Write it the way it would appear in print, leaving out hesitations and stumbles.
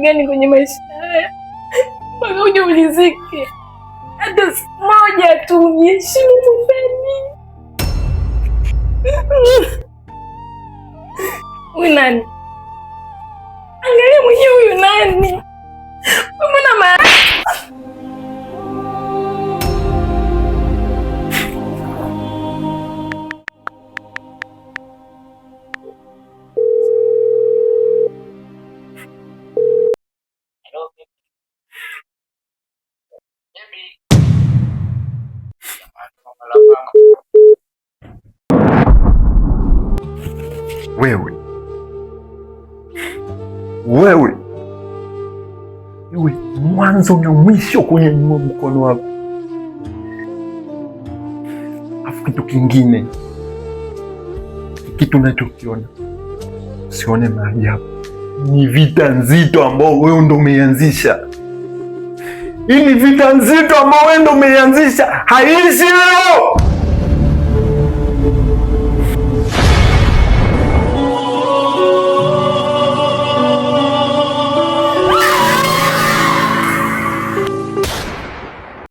gani kwenye maisha haya mpaka uje ulizike? Hata siku moja tu niheshimu Mufeni. Huyu nani? Angalia mwenyewe huyu nani? Mbona Wewe mwanzo na mwisho kunyanyua mkono wako. Afu kitu kingine, kitu unachokiona usione maajabu, ni vita nzito ambao wewe ndo umeianzisha. Hii ni vita nzito ambao wewe ndo umeianzisha, haishi leo.